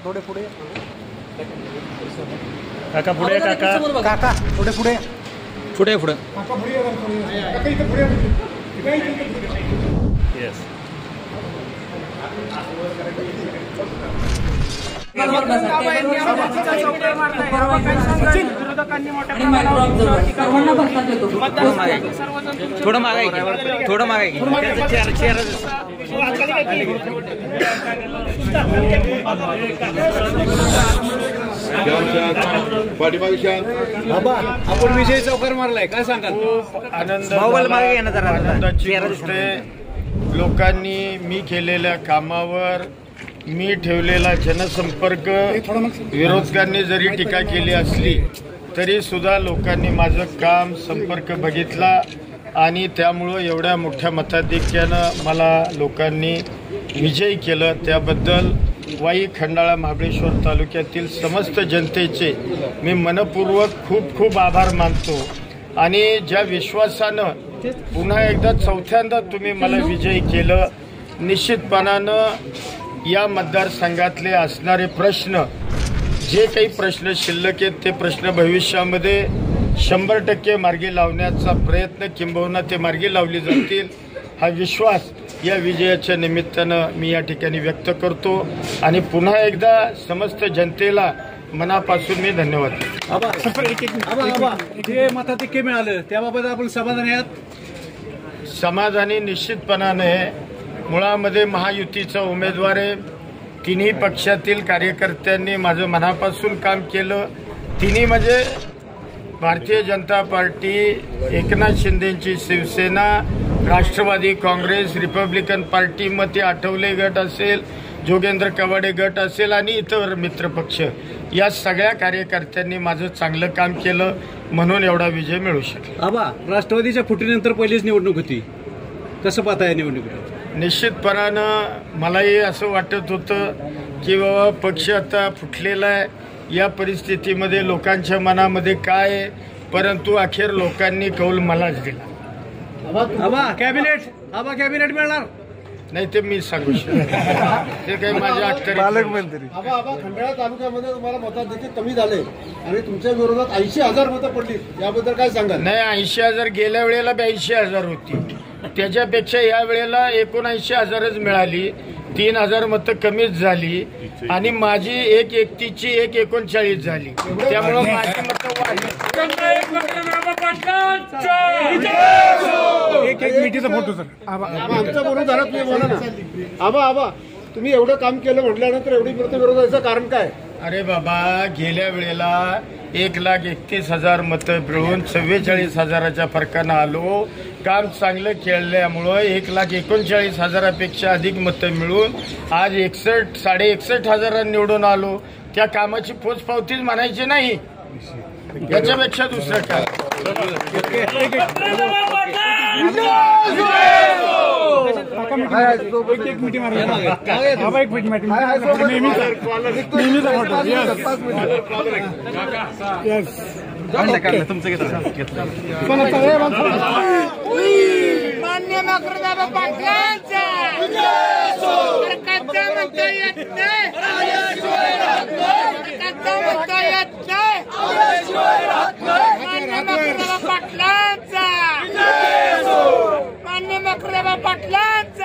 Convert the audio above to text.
थोडे पुढे काका पुढे काका काका थोडे पुढे पुढे पुढे येस थोडं मागाय थोडं मागाय आपण विजय चौकार मारलाय काय सांगाल? आनंदाची गोष्ट आहे. लोकांनी मी केलेल्या कामावर मी ठेवलेला जनसंपर्क विरोधकांनी जरी टीका केली असली तरी सुद्धा लोकांनी माझं काम संपर्क बघितला आणि त्यामुळं एवढ्या मोठ्या मताधिक्यानं मला लोकांनी विजयी केलं. त्याबद्दल वाई खंडाळा महाबळेश्वर तालुक्यातील समस्त जनतेचे मी मनपूर्वक खूप खूप आभार मानतो. आणि ज्या विश्वासानं पुन्हा एकदा चौथ्यांदा तुम्ही मला विजयी केलं, निश्चितपणानं या मतदारसंघातले असणारे प्रश्न जे काही प्रश्न शिल्लक आहेत ते प्रश्न भविष्यामध्ये 100% मार्गी लावण्याचा प्रयत्न किंबहुना ते मार्गी लावले जातील हा विश्वास या विजयाच्या निमित्तानं मी या ठिकाणी व्यक्त करतो. आणि पुन्हा एकदा समस्त जनतेला मनापासून मी धन्यवाद देतो. जे मताधिक्य मिळालं त्याबाबत आपण समाधानी आहात? समाधानी निश्चितपणाने. मुळामध्ये महायुतीचा उमेदवार आहे. तिन्ही पक्षातील कार्यकर्त्यांनी माझं मनापासून काम केलं. तिन्ही म्हणजे भारतीय जनता पार्टी, एकनाथ शिंदेची शिवसेना, राष्ट्रवादी काँग्रेस, रिपब्लिकन पार्टी, मग ते आठवले गट असेल, जोगेंद्र कवाडे गट असेल आणि इतर मित्रपक्ष, या सगळ्या कार्यकर्त्यांनी माझं चांगलं काम केलं म्हणून एवढा विजय मिळू शकला. आबा, राष्ट्रवादीच्या फुटीनंतर पहिलीच निवडणूक होती, कसं पाहता या निवडणुकीत? निश्चितपणानं मलाही असं वाटत होतं की बाबा पक्ष आता फुटलेला आहे, या परिस्थितीमध्ये लोकांच्या मनामध्ये काय आहे, परंतु अखेर लोकांनी कौल मलाच दिला. आबा कॅबिनेट मिळणार नाही ते मी सांगू शकतो, ते काही माझ्या पालकमंत्री. खंडाळा तालुक्यामध्ये तुम्हाला मताधिक्य कमी झाले आणि तुमच्या विरोधात 80,000 मतं पडली, याबद्दल काय सांगाल? नाही, 80,000 गेल्या वेळेला 82,000 होती, त्याच्यापेक्षा या वेळेला 79,000च मिळाली. 3,000 मतं कमीच झाली आणि माझी एक एकतीची 139 झाली, त्यामुळं माझी मतं वाढली. फोटो सर आमचा बोलून झाला, तुम्ही बोला ना. आबा तुम्ही एवढं काम केलं म्हटल्यानंतर एवढी विरोधाचं कारण काय? अरे बाबा, गेल्या वेळेला 1,31,000 मतं मिळून 44,000च्या फरकानं आलो. काम चांगलं केल्यामुळं 1,39,000पेक्षा अधिक मतं मिळून आज 61,000 निवडून आलो. त्या कामाची पोचपावतीच म्हणायची नाही, याच्यापेक्षा दुसरं काय. मान्य मकरदाबा पाटलांचा म्हणता येत नाही, म्हणता येत नाही. मान्य मकरदाबा पाटलांचा, मान्य मकरदाबा पाटलांचा.